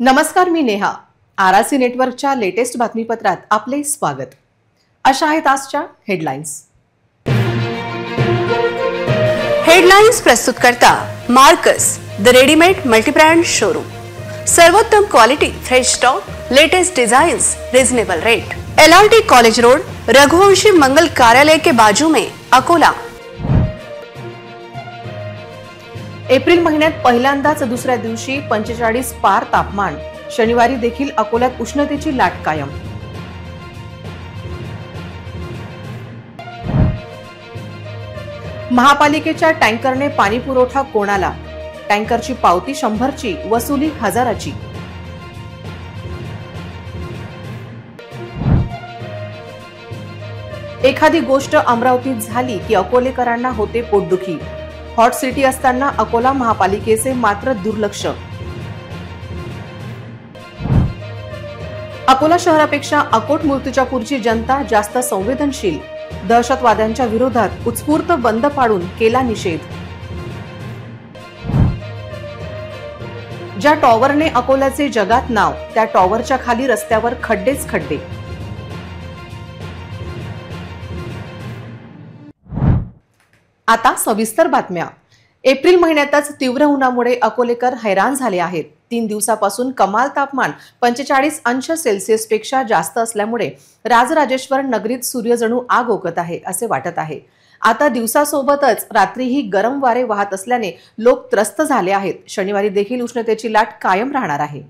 नमस्कार, मी नेहा. आरआरसी नेटवर्कच्या लेटेस्ट बातमीपत्रात आपले स्वागत. अशा आहेत आजच्या हेडलाईन्स. हेडलाईन्स प्रस्तुत करता Marcus the readymade multibrand showroom. सर्वोत्तम quality, fresh stock, latest designs, reasonable rate. LRT college road, Raghuvanshi Mangal Karyalay के बाजू में, अकोला. एप्रिल महिन्यात पहिल्यांदाच दुसऱ्या दिवशी 45 पार तापमान. शनिवारी देखील अकोल्यात उष्णतेची लाट कायम. महापालिकेच्या टँकरने पाणी पुरवठा कोणाला? टँकरची पावती 100ची, वसुली 1000ची. एखादी गोष्ट अमरावतीत झाली की अकोलेकरांना होते पोटदुखी. हॉट सिटी असताना अकोला महापालिकेचे मात्र दुर्लक्ष. अकोला शहरापेक्षा अकोट मूर्तिजापूरची जनता जास्त संवेदनशील. दहशतवाद्यांच्या विरोधात उत्स्फूर्त बंद पाडून केला निषेध. ज्या टॉवरने अकोल्याचे जगात नाव, त्या टॉवरच्या खाली रस्त्यावर खड्डेच खड्डे. आता सविस्तर बातम्या. एप्रिल महिन्यातच तीव्र उन्हामुळे अकोलेकर हैराण झाले आहेत. 3 दिवसापासून कमाल तापमान 45 अंश सेल्सिअस पेक्षा जास्त असल्यामुळे राजराजेश्वर नगरीत सूर्य जणू आग ओकत आहे असे वाटत आहे. आता दिवसासोबतच रात्रीही गरम वारे वाहत असल्याने लोक त्रस्त झाले आहेत. शनिवारी देखील उष्णतेची लाट कायम राहणार आहे.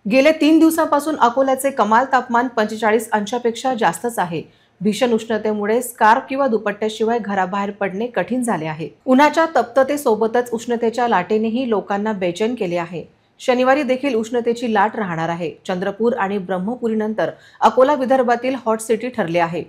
गेल्या 3 दिवसापासून अकोल्याचे कमाल तापमान 45 अंशापेक्षा जास्तच आहे. भीषण उष्णतेमुळे स्कार्फ किंवा दुपट्ट्याशिवाय घराबाहेर पडणे कठीण झाले आहे. उन्हाच्या तप्ततेसोबतच उष्णतेच्या लाटेनेही लोकांना बेचैन केले आहे. शनिवारी देखील उष्णतेची लाट राहणार आहे. चंद्रपूर आणि ब्रह्मपुरीनंतर अकोला विदर्भातील हॉट सिटी ठरले आहे.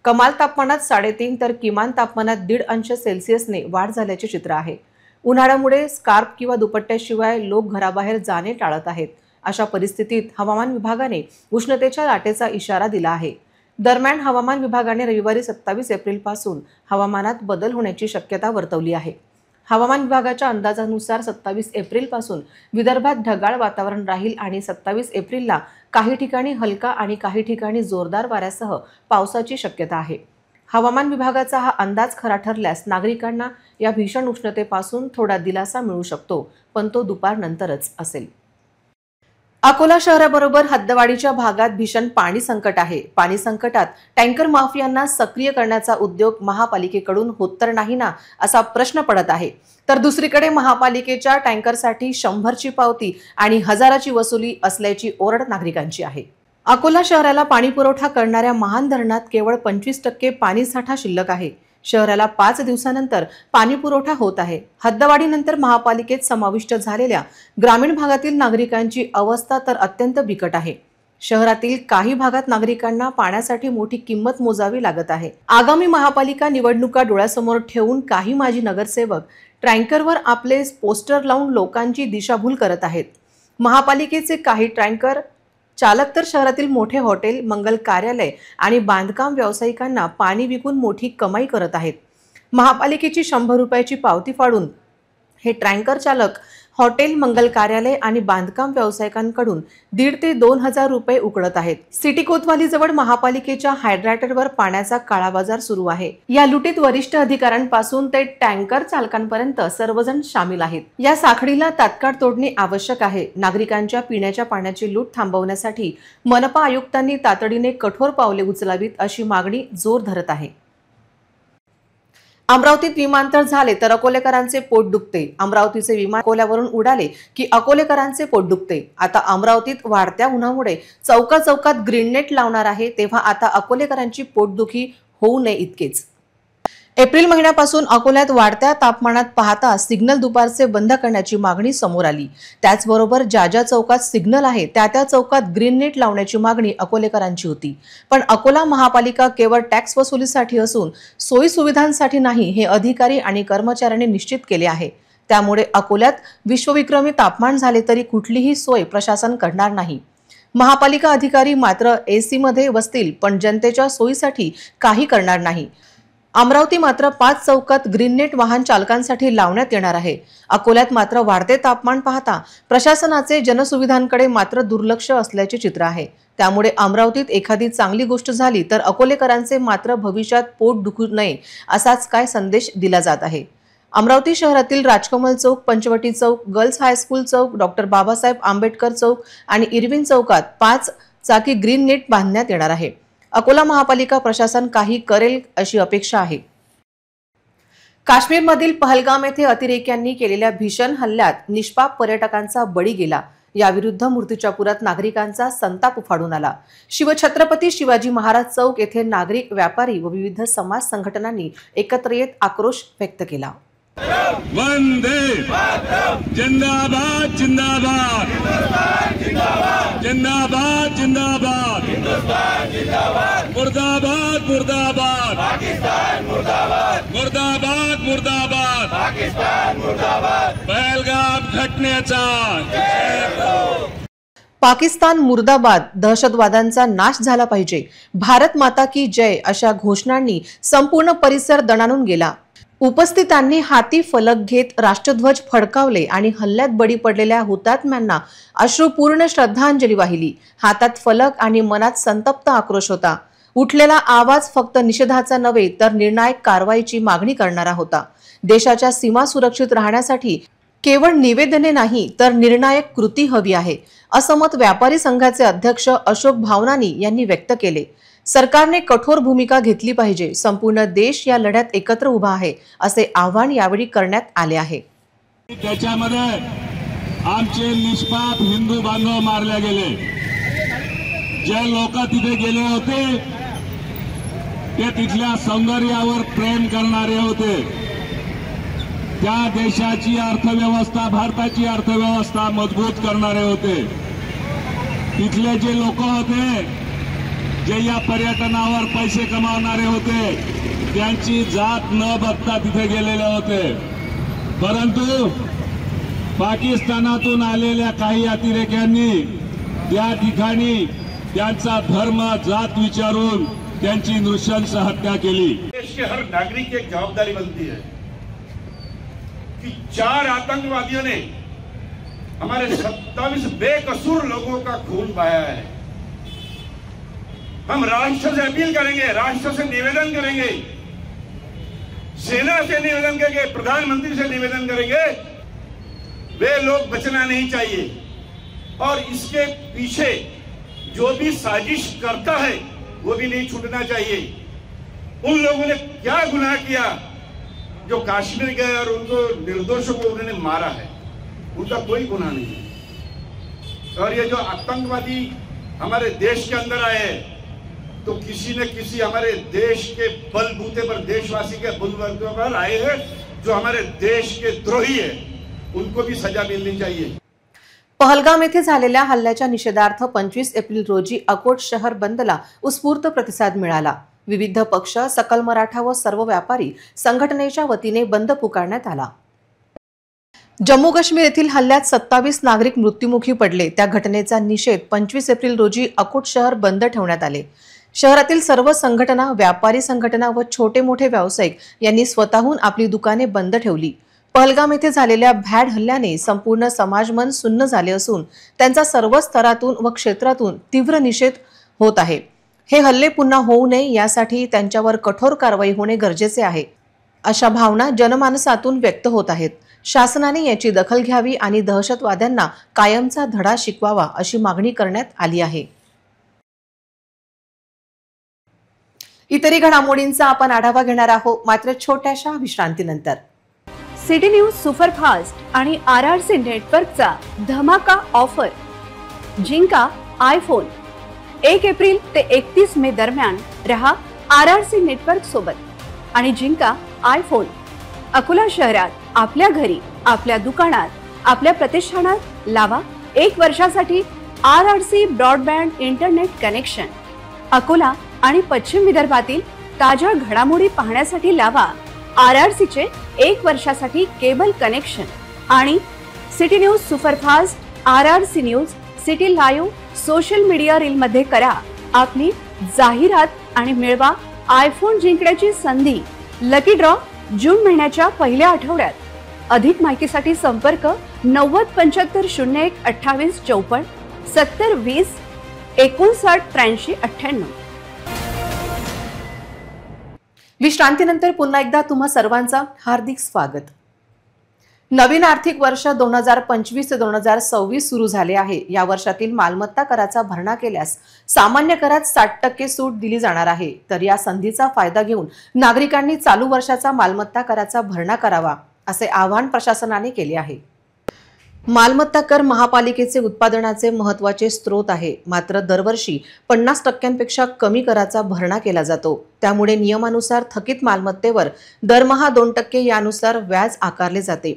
कमाल तापमानात 3.5 तर किमान तापमानात 1.5 अंश सेल्सिअसने वाढ झाल्याचे चित्र आहे. उन्हाळ्यामुळे स्कार्फ किंवा दुपट्ट्याशिवाय लोक घराबाहेर जाणे टाळत आहेत. अशा परिस्थितीत हवामान विभागाने उष्णतेच्या लाटेचा इशारा दिला आहे. दरम्यान हवामान विभागाने रविवारी 27 एप्रिल पासून हवामानात बदल होण्याची शक्यता वर्तवली आहे. हवामान विभागाच्या अंदाजानुसार 27 एप्रिल पासून विदर्भात ढगाळ वातावरण राहील आणि 27 एप्रिलला काही ठिकाणी हलका आणि काही ठिकाणी जोरदार वाऱ्यासह पावसाची शक्यता आहे. हवामान विभागाचा हा अंदाज खरा ठरल्यास नागरिकांना या भीषण उष्णतेपासून थोडा दिलासा मिळू शकतो, पण तो दुपारनंतरच असेल. अकोला शहराबरोबर हद्दवाडीच्या भागात भीषण पाणी संकट आहे. पाणी संकटात टँकर माफियांना सक्रिय करण्याचा उद्योग महापालिकेकडून होत तर नाही ना, असा प्रश्न पडत आहे. तर दुसरीकडे महापालिकेच्या टँकरसाठी 100ची पावती आणि 1000ची वसुली असल्याची ओरड नागरिकांची आहे. अकोला शहराला पाणी पुरवठा करणाऱ्या महान धरणात केवळ 25% पाणी साठा शिल्लक आहे. शहराला 5 दिवसानंतर पाणी पुरवठा होत आहे. हद्दवाढीनंतर महापालिकेत समाविष्ट झालेल्या ग्रामीण भागातील नागरिकांची अवस्था तर अत्यंत बिकट आहे. शहरातील काही भागात नागरिकांना पाण्यासाठी मोठी किंमत मोजावी लागत आहे. आगामी महापालिका निवडणुका डोळ्यासमोर ठेवून काही माजी नगरसेवक टँकरवर आपले पोस्टर लावून लोकांची दिशाभूल करत आहेत. महापालिकेचे काही टँकर चालक तर शहरातील मोठे हॉटेल, मंगल कार्यालय आणि बांधकाम व्यावसायिकांना पाणी विकून मोठी कमाई करत आहेत. महापालिकेची 100 रुपयाची पावती फाडून हे टँकर चालक हॉटेल, मंगल कार्यालय आणि बांधकाम व्यावसायिकांकडून 1,500 ते 2,000 रुपये उकळत आहेत. सिटी कोतवालीजवळ महापालिकेच्या हायड्रेटरवर पाण्याचा काळा बाजार सुरू आहे. या लुटीत वरिष्ठ अधिकाऱ्यांपासून ते टँकर चालकांपर्यंत सर्वजण सामील आहेत. या साखळीला तात्काळ तोडणे आवश्यक आहे. नागरिकांच्या पिण्याच्या पाण्याची लूट थांबवण्यासाठी मनपा आयुक्तांनी तातडीने कठोर पावले उचलावीत अशी मागणी जोर धरत आहे. अमरावतीत विमानतळ झाले तर अकोलेकरांचे पोट दुखते. अमरावतीचे विमान अकोल्यावरून उडाले की अकोलेकरांचे पोट दुखते. आता अमरावतीत वाढत्या उन्हामुळे चौकात ग्रीन नेट लावणार आहे, तेव्हा आता अकोलेकरांची पोटदुखी होऊ नये इतकेच. एप्रिल महिन्यापासून अकोल्यात वाढत्या तापमानात पाहता सिग्नल दुपारचे बंद करण्याची मागणी समोर आली. त्याचबरोबर ज्या चौकात सिग्नल आहे त्या चौकात ग्रीन नेट लावण्याची मागणी अकोलेकरांची होती. पण अकोला महापालिका केवळ टॅक्स वसुलीसाठी असून सोयी सुविधांसाठी नाही हे अधिकारी आणि कर्मचाऱ्यांनी निश्चित केले आहे. त्यामुळे अकोल्यात विश्वविक्रमी तापमान झाले तरी कुठलीही सोय प्रशासन करणार नाही. महापालिका अधिकारी मात्र AC मध्ये बसतील पण जनतेच्या सोयीसाठी काही करणार नाही. अमरावती मात्र 5 चौकात ग्रीन नेट वाहन चालकांसाठी लावण्यात येणार आहे. अकोल्यात मात्र वाढते तापमान पाहता प्रशासनाचे जनसुविधांकडे मात्र दुर्लक्ष असल्याचे चित्र आहे. त्यामुळे अमरावतीत एखादी चांगली गोष्ट झाली तर अकोलेकरांचे मात्र भविष्यात पोट दुखू नये असाच काय संदेश दिला जात आहे. अमरावती शहरातील राजकमल चौक, पंचवटी चौक, गर्ल्स हायस्कूल चौक, डॉक्टर बाबासाहेब आंबेडकर चौक आणि इरविन चौकात 5 चाकी ग्रीन नेट बांधण्यात येणार आहे. अकोला महापालिका प्रशासन काही करेल अशी अपेक्षा आहे. काश्मीरमधील पहलगाम येथे अतिरेक्यांनी केलेल्या भीषण हल्ल्यात निष्पाप पर्यटकांचा बळी गेला. याविरुद्ध मूर्तिजापुरात नागरिकांचा संताप उफाळून आला. शिवछत्रपती शिवाजी महाराज चौक येथे नागरिक, व्यापारी व विविध समाज संघटनांनी एकत्र येत आक्रोश व्यक्त केला. वंदे जिंदाबाद जिंदाबाद जिंदाबाद जिंदाबाद मुर्दाबाद मुर्दाबाद मुर्दाबाद मुर्दाबाद पहलगाम घटनेचा पाकिस्तान मुर्दाबाद, दहशतवादांचा नाश झाला पाहिजे, भारत माता की जय अशा घोषणांनी संपूर्ण परिसर दणाणून गेला. उपस्थितांनी हाती फलक घेत राष्ट्रध्वज फडकावले आणि हल्ल्यात बळी पडलेल्या हुतात्म्यांना अश्रुपूर्ण श्रद्धांजली वाहिली. हातात फलक आणि मनात संतप्त आक्रोश होता. उठलेला आवाज फक्त निषेधाचा नव्हे तर निर्णायक कारवाईची मागणी करणारा होता. देशाच्या सीमा सुरक्षित राहण्यासाठी केवळ निवेदने नाही तर निर्णायक कृती हवी आहे, असं मत व्यापारी संघाचे अध्यक्ष अशोक भावनानी यांनी व्यक्त केले. सरकारने कठोर भूमिका घेतली पाहिजे. संपूर्ण देश या लढ्यात एकत्र उभा आहे असे आवाहन यावेळी करण्यात आले आहे. त्याच्यामध्ये आमचे निष्पाप हिंदू बांधव मारले गेले. जे लोक तिथे गेले होते ते तिथल्या सौंदर्यावर प्रेम करणारे होते. त्या देशाची अर्थव्यवस्था, भारताची अर्थव्यवस्था मजबूत करणारे होते. तिथले जे लोक होते जे या पर्यटनावर पैसे कमावणारे होते त्यांची जात न बघता तिथे गेलेले होते. परंतु पाकिस्तानातून आलेल्या काही अतिरेक्यांनी त्या ठिकाणी त्यांचा धर्म, जात विचारून त्यांची नृशंस हत्या केली. देश के हर नागरिक की एक जवाबदारी बनती है कि 4 आतंकवादियों ने हमारे 27 बेकसूर लोगों का खून बहाया है. हम राष्ट्र से अपील करेंगे, राष्ट्र से निवेदन करेंगे, सेना से निवेदन करेंगे, प्रधानमंत्री से निवेदन करेंगे, वे लोग बचना नहीं चाहिए. और इसके पीछे जो भी साजिश करता है वो भी नहीं छूटना चाहिए. उन लोगों ने क्या गुनाह किया जो कश्मीर गए और उनको निर्दोषों को उन्होंने मारा है? उनका कोई गुनाह नहीं है. और ये जो आतंकवादी हमारे देश के अंदर आए तो किसी न किसी हमारे देश के बलबूते पर, देशवासी के बलबूते पर आए हैं जो हमारे देश के द्रोही है. उनको भी सजा मिलनी चाहिए. पहलगाम येथे झालेल्या हल्ल्याच्या निषेधार्थ 25 एप्रिल रोजी अकोट शहर बंदला उत्स्फूर्त प्रतिसाद मिळाला. विविध पक्ष, सकल मराठा व सर्व व्यापारी संघटनेच्या वतीने बंद पुकारण्यात आला. जम्मू काश्मीर येथील हल्ल्यात 27 नागरिक मृत्युमुखी पडले. त्या घटनेचा निषेध 25 एप्रिल रोजी अकोट शहर बंद ठेवण्यात आले. शहरातील सर्व संघटना, व्यापारी संघटना व छोटे मोठे व्यावसायिक यांनी स्वतःहून आपली दुकाने बंद ठेवली. पहलगाम येथे झालेल्या भ्याड हल्ल्याने संपूर्ण समाजमन सुन्न झाले असून त्यांचा सर्व स्तरातून व क्षेत्रातून तीव्र निषेध होत आहे. हे हल्ले पुन्हा होऊ नये यासाठी त्यांच्यावर कठोर कारवाई होणे गरजेचे आहे, अशा भावना जनमानसातून व्यक्त होत आहेत. शासनाने याची दखल घ्यावी आणि दहशतवाद्यांना कायमचा धडा शिकवावा अशी मागणी करण्यात आली आहे. इतरही घडामोडींचा आपण आढावा घेणार आहोत मात्र छोट्याशा विश्रांतीनंतर. सिटी न्यूज सुपरफास्ट आणि RRC नेटवर्कचा धमाका ऑफर. जिंका आयफोन. 1 एप्रिल ते 31 मे दरम्यान रहा RRC नेटवर्क सोबत आणि जिंका आयफोन. अकोला शहरात, आपल्या घरी, आपल्या दुकानात, आपल्या प्रतिष्ठानात लावा 1 वर्षासाठी RRC broadband internet connection. Akola आणि पश्चिम विदर्भातील ताज्या घडामोडी पाहण्यासाठी लावा RRC चे 1 वर्षासाठी केबल कनेक्शन. आणि city news superfast, RRC news, city live social media reel मध्ये करा आपली जाहिरात आणि मिळवा आयफोन जिंकण्याची संधी. लकी ड्रॉ जून महिन्याच्या पहिल्या आठवड्यात. अधिक माहितीसाठी संपर्क 907501 28 54 70 20 59 83 98. विश्रांतीनंतर पुन्हा एकदा तुम्हा सर्वांचा हार्दिक स्वागत. नवीन आर्थिक वर्ष 2025 ते 2026 सुरू झाले आहे. या वर्षातील मालमत्ता कराचा भरणा केल्यास सामान्य करात 60% सूट दिली जाणार आहे. तर या संधीचा फायदा घेऊन नागरिकांनी चालू वर्षाचा मालमत्ता कराचा भरणा करावा असे आवाहन प्रशासनाने केले आहे. मालमत्ता कर महापालिकेचे उत्पादनाचे महत्त्वाचे स्रोत आहे. मात्र दरवर्षी 50% कमी कराचा भरणा केला जातो. त्यामुळे नियमानुसार थकीत मालमत्तेवर दरमहा 2% यानुसार व्याज आकारले जाते.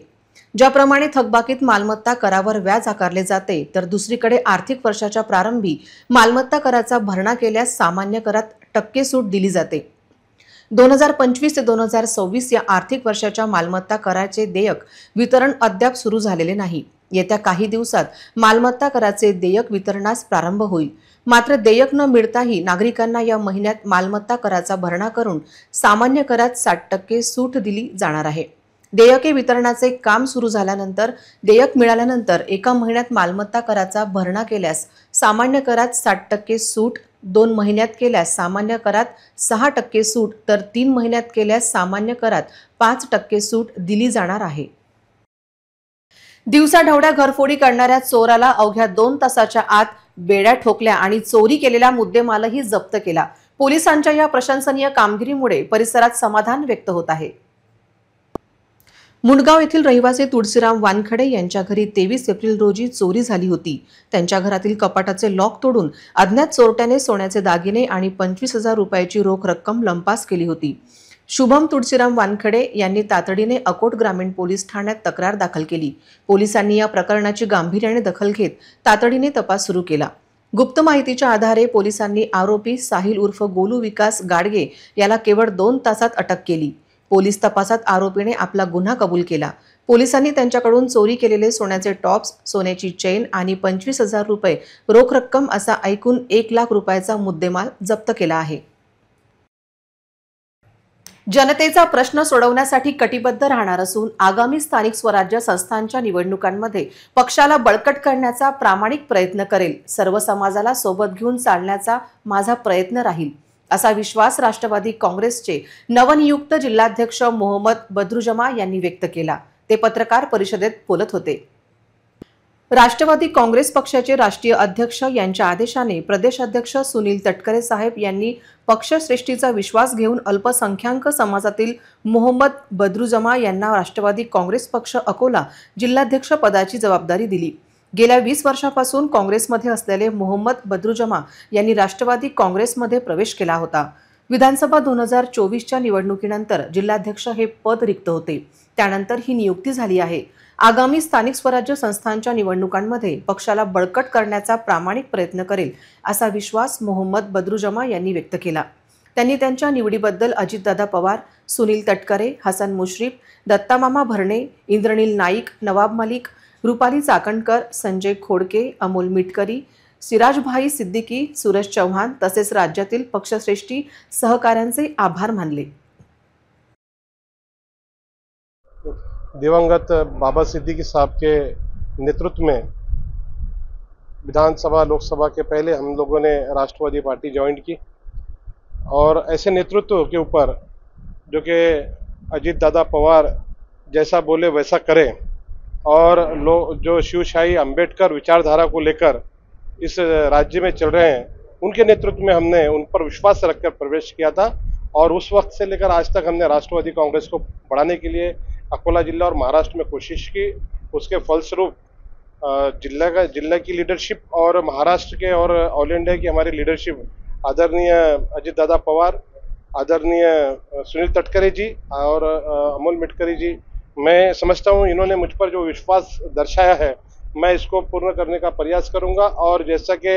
ज्याप्रमाणे थकबाकीत मालमत्ता करावर व्याज आकारले जाते, तर दुसरीकडे आर्थिक वर्षाच्या प्रारंभी मालमत्ता कराचा भरणा केल्यास सामान्य करात टक्के सूट दिली जाते. 2025 ते 2026 या आर्थिक वर्षाच्या मालमत्ता कराचे देयक वितरण अद्याप सुरू झालेले नाही. येत्या काही दिवसात मालमत्ता कराचे देयक वितरणास प्रारंभ होईल. मात्र देयक न मिळताही नागरिकांना या महिन्यात मालमत्ता कराचा भरणा करून सामान्य करात 60% सूट दिली जाणार आहे. देयके वितरणाचे काम सुरू झाल्यानंतर देयक मिळाल्यानंतर एका महिन्यात मालमत्ता कराचा भरणा केल्यास सामान्य करात 60% सूट, 2 महिन्यात केल्यास सामान्य करात 6% सूट, तर 3 महिन्यात केल्यास सामान्य करात 5% सूट दिली जाणार आहे. दिवसाढवळ्या घरफोडी करणाऱ्या चोराला अवघ्या 2 तासाच्या आत बेड्या ठोकल्या आणि चोरी केलेला मुद्देमालही जप्त केला. पोलिसांच्या या प्रशंसनीय कामगिरीमुळे परिसरात समाधान व्यक्त होत आहे. मुंडगाव येथील रहिवासी तुळशीराम वानखडे यांच्या घरी 23 एप्रिल रोजी चोरी झाली होती. त्यांच्या घरातील कपाटाचे लॉक तोडून अज्ञात चोरट्याने सोन्याचे दागिने आणि 25,000 रुपयाची रोख रक्कम लंपास केली होती. शुभम तुळशीराम वानखडे यांनी तातडीने अकोट ग्रामीण पोलीस ठाण्यात तक्रार दाखल केली. पोलिसांनी या प्रकरणाची गांभीर्याने दखल घेत तातडीने तपास सुरू केला. गुप्त माहितीच्या आधारे पोलिसांनी आरोपी साहिल उर्फ गोलू विकास गाडगे याला केवळ 2 तासात अटक केली. पोलीस तपासात आरोपीने आपला गुन्हा कबूल केला. पोलिसांनी त्यांच्याकडून चोरी केलेले सोन्याचे टॉप्स, सोन्याची चेन आणि 25,000 रुपये रोख रक्कम असा एकूण 1 लाख रुपयाचा मुद्देमाल जप्त केला आहे. जनतेचा प्रश्न सोडवण्यासाठी कटिबद्ध राहणार असून आगामी स्थानिक स्वराज्य संस्थांच्या निवडणुकांमध्ये पक्षाला बळकट करण्याचा प्रामाणिक प्रयत्न करेल. सर्व समाजाला सोबत घेऊन चालण्याचा माझा प्रयत्न राहील असा विश्वास राष्ट्रवादी काँग्रेसचे नवनियुक्त जिल्हाध्यक्ष मोहम्मद बद्रुजमा यांनी व्यक्त केला. ते पत्रकार परिषदेत बोलत होते. राष्ट्रवादी काँग्रेस पक्षाचे राष्ट्रीय अध्यक्ष यांच्या आदेशाने प्रदेश अध्यक्ष सुनील तटकरे साहेब यांनी पक्षश्रेष्ठीचा विश्वास घेऊन अल्पसंख्याक समाजातील मोहम्मद बद्रुजमा यांना राष्ट्रवादी काँग्रेस पक्ष अकोला जिल्हाध्यक्ष पदाची जबाबदारी दिली. गेल्या 20 वर्षांपासून काँग्रेसमध्ये असलेले मोहम्मद बद्रुजमा यांनी राष्ट्रवादी काँग्रेसमध्ये प्रवेश केला होता. विधानसभा 2024च्या निवडणुकीनंतर जिल्हाध्यक्ष हे पद रिक्त होते. त्यानंतर ही नियुक्ती झाली आहे. आगामी स्थानिक स्वराज्य संस्थांच्या निवडणुकांमध्ये पक्षाला बळकट करण्याचा प्रामाणिक प्रयत्न करेल असा विश्वास मोहम्मद बद्रुजमा यांनी व्यक्त केला. त्यांनी त्यांच्या निवडीबद्दल अजितदादा पवार, सुनील तटकरे, हसन मुश्रीफ, दत्तामामा भरणे, इंद्रनील नाईक, नवाब मलिक, रुपाली चाकणकर, संजय खोडके, अमोल मिटकरी, सिराजभाई सिद्दीकी, सुरेश चव्हाण तसेच राज्यातील पक्षश्रेष्ठी सहकाऱ्यांचे आभार मानले. दिवंगत बाबा सिद्दीकी साहब के नेतृत्व में विधानसभा लोकसभा के पहले हम लोगों ने राष्ट्रवादी पार्टी ज्वाइन की और ऐसे नेतृत्व के ऊपर जो कि अजीत दादा पवार जैसा बोले वैसा करें और जो शिवशाही अंबेडकर विचारधारा को लेकर इस राज्य में चल रहे हैं, उनके नेतृत्व में हमने उन पर विश्वास रखकर प्रवेश किया था और उस वक्त से लेकर आज तक हमने राष्ट्रवादी कांग्रेस को बढ़ाने के लिए अकोला जिला और महाराष्ट्र में कोशिश की. उसके फलस्वरूप जिला की लीडरशिप और महाराष्ट्र के और ऑल इंडिया की हमारी लीडरशिप आदरणीय अजीत दादा पवार, आदरणीय सुनील तटकरे जी और अमोल मिटकरी जी, मैं समझता हूँ इन्होंने मुझ पर जो विश्वास दर्शाया है मैं इसको पूर्ण करने का प्रयास करूंगा. और जैसा कि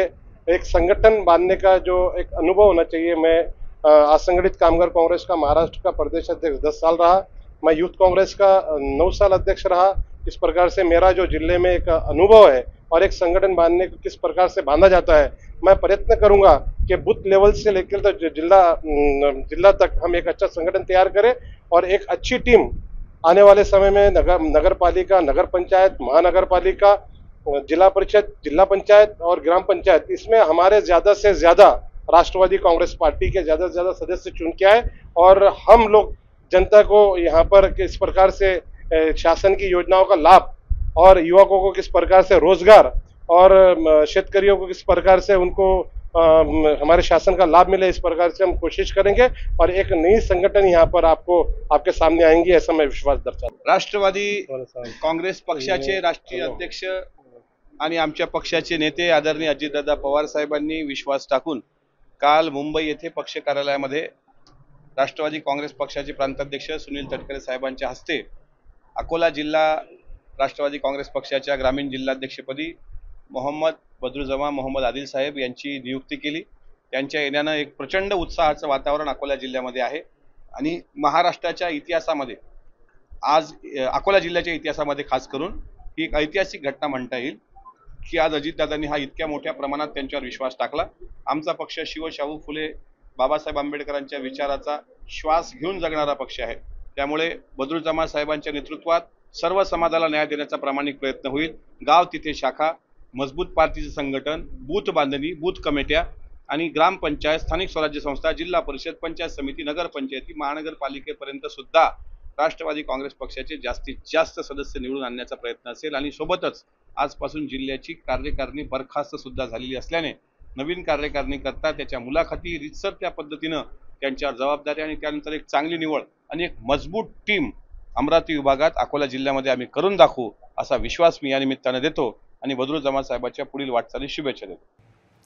एक संगठन बांधने का जो एक अनुभव होना चाहिए, मैं असंगठित कामगार कांग्रेस का महाराष्ट्र का प्रदेश अध्यक्ष 10 साल रहा, मैं यूथ कांग्रेस का 9 साल अध्यक्ष रहा. इस प्रकार से मेरा जो जिले में एक अनुभव है और एक संगठन बांधने को किस प्रकार से बांधा जाता है, मैं प्रयत्न करूंगा कि बूथ लेवल से लेकर तो जिला तक हम एक अच्छा संगठन तैयार करें और एक अच्छी टीम आने वाले समय में नगर पालिका, नगर पंचायत, महानगर पालिका, जिला परिषद, जिला पंचायत और ग्राम पंचायत, इसमें हमारे ज्यादा से ज्यादा राष्ट्रवादी कांग्रेस पार्टी के ज्यादा से ज्यादा सदस्य चुन के आए और हम लोग जनता को यहाँ पर किस प्रकार से शासन की योजनाओं का लाभ और युवकों को किस प्रकार से रोजगार और शेतकरियों को किस प्रकार से उनको हमारे शासन का लाभ मिले, इस प्रकार से हम कोशिश करेंगे और एक नई संगठन यहाँ पर आपके सामने आएंगी, ऐसा मैं विश्वास दर्शावतो। राष्ट्रवादी काँग्रेस पक्षाचे राष्ट्रीय अध्यक्ष आणि आमच्या पक्षाचे नेते आदरणीय अजितदादा पवार साहेबांनी विश्वास टाकून काल मुंबई येथे पक्ष कार्यालयामध्ये राष्ट्रवादी काँग्रेस पक्षाचे प्रांताध्यक्ष सुनील तटकरे साहेबांच्या हस्ते अकोला जिल्हा राष्ट्रवादी काँग्रेस पक्षाच्या ग्रामीण जिल्हाध्यक्षपदी मोहम्मद बद्रुजमा मोहम्मद आदिल साहेब यांची नियुक्ती केली। त्यांच्या येण्यानं एक प्रचंड उत्साहाचं वातावरण अकोला जिल्ह्यामध्ये आहे आणि महाराष्ट्राच्या इतिहासामध्ये आज अकोला जिल्ह्याच्या इतिहासामध्ये खास करून ही एक ऐतिहासिक घटना म्हणता येईल की आज अजितदादांनी हा इतक्या मोठ्या प्रमाणात त्यांच्यावर विश्वास टाकला। आमचा पक्ष शिवशाहू फुले बाबासाहेब आंबेडकरांच्या विचाराचा श्वास घेऊन जगणारा पक्ष आहे, त्यामुळे बद्रुजमा साहेबांच्या नेतृत्वात सर्व समाजाला न्याय देण्याचा प्रामाणिक प्रयत्न होईल। गाव तिथे शाखा, मजबूत पार्टीचे संघटन, बूथ बांधणी, बूथ कमिट्या आणि ग्रामपंचायत, स्थानिक स्वराज्य संस्था, जिल्हा परिषद, पंचायत समिती, नगरपंचायती, महानगरपालिकेपर्यंत सुद्धा राष्ट्रवादी काँग्रेस पक्षाचे जास्तीत जास्त सदस्य निवडून आणण्याचा प्रयत्न असेल आणि सोबतच आजपासून जिल्ह्याची कार्यकारिणी बरखास्त सुद्धा झालेली असल्याने नवीन कार्यकारिणी करता त्याच्या मुलाखती रीतसर त्या पद्धतीनं त्यांच्यावर जबाबदारी आणि त्यानंतर एक चांगली निवड आणि एक मजबूत टीम अमरावती विभागात अकोला जिल्ह्यामध्ये आम्ही करून दाखवू असा विश्वास मी या निमित्ताने देतो आणि बद्रुजमा साहेबांच्या पुढील वाटचालीस शुभेच्छा देतो।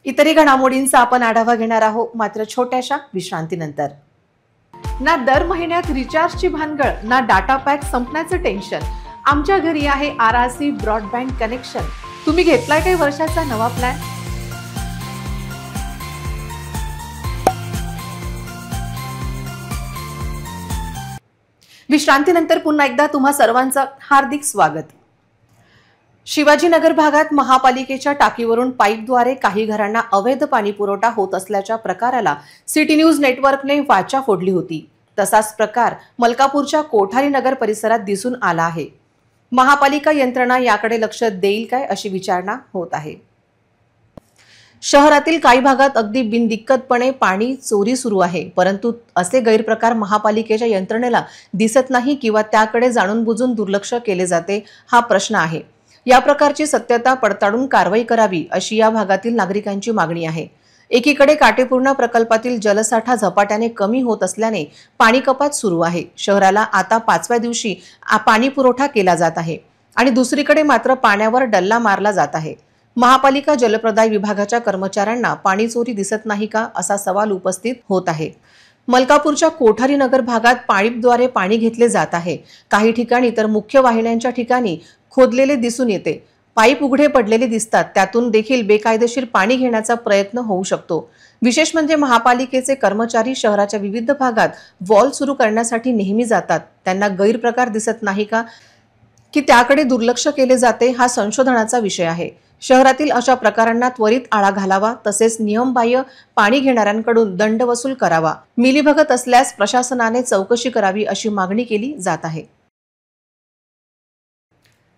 इतरही घडामोडींचा आपण आढावा घेणार आहोत, मात्र छोट्याशा विश्रांतीनंतर। ना दर महिन्यात रिचार्जची भानगड, ना डाटा पॅक संपण्याचं टेन्शन। आमच्या घरी आहे RRC ब्रॉडबँड कनेक्शन। तुम्ही घेतलाय काही वर्षाचा नवा प्लॅन? विश्रांतीनंतर पुन्हा एकदा तुम्हा सर्वांचं हार्दिक स्वागत। शिवाजीनगर भागात महापालिकेच्या टाकीवरून पाईपद्वारे काही घरांना अवैध पाणी पुरवठा होत असल्याच्या प्रकाराला सिटी न्यूज नेटवर्कने वाचा फोडली होती। तसाच प्रकार मलकापूरच्या कोठारी नगर परिसरात दिसून आला आहे। महापालिका यंत्रणा याकडे लक्ष देईल काय अशी विचारणा होत आहे। शहरातील काही भागात अगदी बिनदिक्कतपणे पाणी चोरी सुरू आहे, परंतु असे गैरप्रकार महापालिकेच्या यंत्रणेला दिसत नाही किंवा त्याकडे जाणून बुजून दुर्लक्ष केले जाते हा प्रश्न आहे। या प्रकारची सत्यता पडताळून कारवाई करावी अशी या भागातील नागरिकांची मागणी आहे। एकीकडे काटेपूर्णा प्रकल्पातील जलसाठा झपाट्याने कमी होत असल्याने पाणी कपात सुरू आहे। शहराला आता 5व्या दिवशी पाणी पुरवठा केला जात आहे आणि दुसरीकडे मात्र पाण्यावर डल्ला मारला जात आहे। महापालिका जलप्रदाय विभागाच्या कर्मचाऱ्यांना पाणी चोरी दिसत नाही का असा सवाल उपस्थित होत आहे। मलकापूरच्या कोठारी नगर भागात पाईपद्वारे पाणी घेतले जात आहे। काही ठिकाणी तर मुख्य वाहिन्यांच्या ठिकाणी खोदलेले दिसून येते। पाईप उघडे पडलेले दिसतात, त्यातून देखील बेकायदेशीर पाणी घेण्याचा प्रयत्न होऊ शकतो। विशेष म्हणजे महापालिकेचे कर्मचारी शहराच्या विविध भागात वॉल सुरू करण्यासाठी नेहमी जातात। त्यांना गैरप्रकार दिसत नाही का की त्याकडे दुर्लक्ष केले जाते हा संशोधनाचा विषय आहे। शहरातील अशा प्रकारांना त्वरित आळा घालावा, तसेच नियमबाह्य पाणी घेणाऱ्यांकडून दंड वसूल करावा। मिलीभगत असल्यास प्रशासनाने चौकशी करावी अशी मागणी केली जात आहे।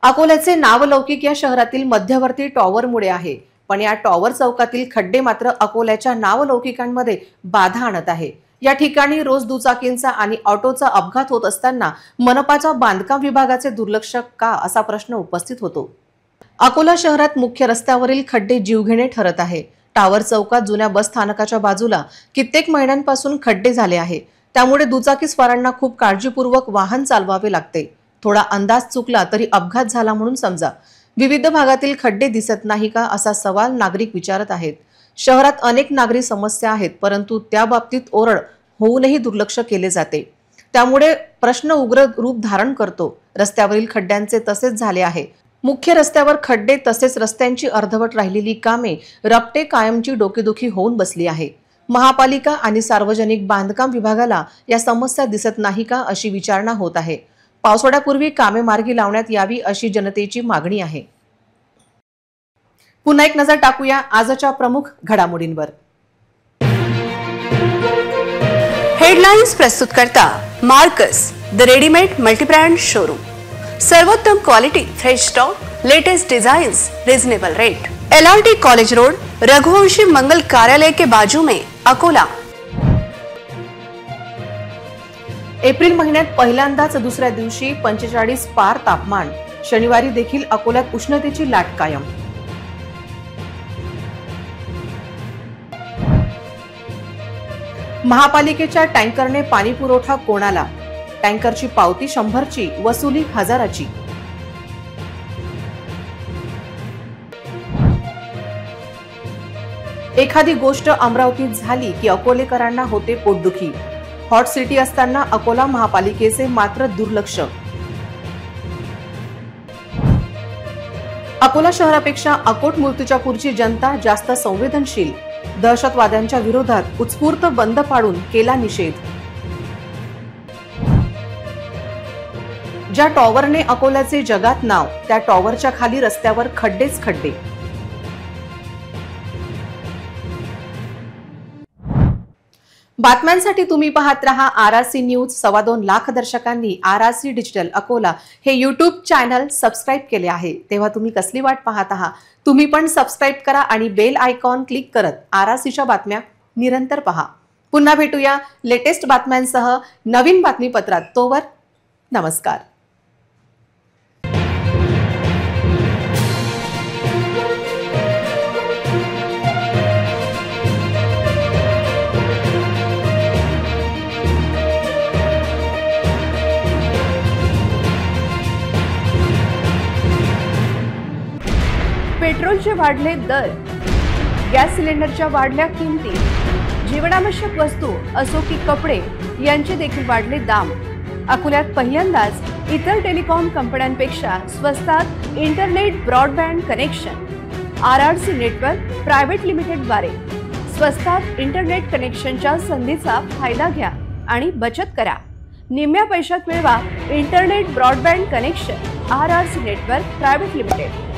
अकोल्याचे नावलौकिक या शहरातील मध्यवर्ती टॉवरमुळे आहे, पण या टॉवर चौकातील खड्डे मात्र अकोल्याच्या नावलौकिकांमध्ये बाधा आणत आहे। या ठिकाणी रोज दुचाकींचा आणि ऑटोचा अपघात होत असताना मनपाच्या बांधकाम विभागाचे दुर्लक्ष का असा प्रश्न उपस्थित होतो। अकोला शहरात मुख्य रस्त्यावरील खड्डे जीवघेणे ठरत आहे। टॉवर चौकात जुन्या बस स्थानकाच्या बाजूला कित्येक महिन्यांपासून खड्डे झाले आहे, त्यामुळे दुचाकीस्वारांना खूप काळजीपूर्वक वाहन चालवावे लागते। थोडा अंदाज चुकला तरी अपघात झाला म्हणून समजा। विविध भागातील खड्डे दिसत नाही का असा सवाल नागरिक विचारत आहेत। शहरात अनेक नागरी समस्या आहेत, परंतु त्या बाबतीत ओरड होऊनही दुर्लक्ष केले जाते, त्यामुळे प्रश्न उग्र रूप धारण करतो। रस्त्यावरील खड्ड्यांचे तसेच झाले आहे। मुख्य रस्त्यावर खड्डे तसेच रस्त्यांची अर्धवट राहिलेली कामे रपटे कायमची डोकेदुखी होऊन बसली आहे। महापालिका आणि सार्वजनिक बांधकाम विभागाला या समस्या दिसत नाही का अशी विचारणा होत आहे। पावसाळ्यापूर्वी कामे मार्गी लावण्यात यावी अशी जनतेची मागणी आहे। पुन्हा एक नजर टाकूया आजच्या प्रमुख घडामोडींवर। हेडलाइन्स प्रस्तुत करता Marcus the readymade multibrand showroom. सर्वोत्तम quality, fresh stock, latest designs, reasonable rate. LRT college road, Raghuvanshi Mangal Karyalay के बाजू में, अकोला. एप्रिल महिन्यात पहिल्यांदाच दुसऱ्या दिवशी 45 पार तापमान. शनिवारी देखील अकोल्यात उष्णतेची लाट कायम. महापालिकेच्या टँकरने पाणी पुरवठा कोणाला? टँकरची पावती 100ची, वसुली 1000ची. एखादी गोष्ट अमरावतीत झाली की अकोलेकरांना होते पोटदुखी. हॉट सिटी असताना अकोला महापालिकेचे मात्र दुर्लक्ष. अकोला शहरापेक्षा अकोट मूर्तिजापूरची जनता जास्त संवेदनशील. दहशतवाद्यांच्या विरोधात उत्स्फूर्त बंद पाडून केला निषेध. ज्या टॉवरने अकोल्याचे जगात नाव, त्या टॉवरच्या खाली रस्त्यावर खड्डेच खड्डे. बातम्यांसाठी तुम्ही पाहत रहा RRC न्यूज. 2.25 लाख दर्शकांनी RRC डिजिटल अकोला हे YouTube चॅनल सबस्क्राईब केले आहे. तेव्हा तुम्ही कसली वाट पाहत आहात? तुम्ही पण सबस्क्राईब करा आणि बेल आयकॉन क्लिक करत RRCच्या बातम्या निरंतर पहा. पुन्हा भेटूया लेटेस्ट बातम्यांसह नवीन बातमीपत्रात. तोवर नमस्कार. पेट्रोलचे वाढले दर, गॅस सिलेंडरच्या वाढल्या किमती, जीवनावश्यक वस्तू असो की कपडे यांचे देखील वाढले दाम. अकोल्यात पहिल्यांदाच इतर टेलिकॉम कंपन्यांपेक्षा स्वस्तात internet broadband connection. RRC network private लिमिटेडद्वारे स्वस्तात इंटरनेट कनेक्शनच्या संधीचा फायदा घ्या आणि बचत करा. निम्म्या पैशात मिळवा internet broadband connection. RRC network private limited.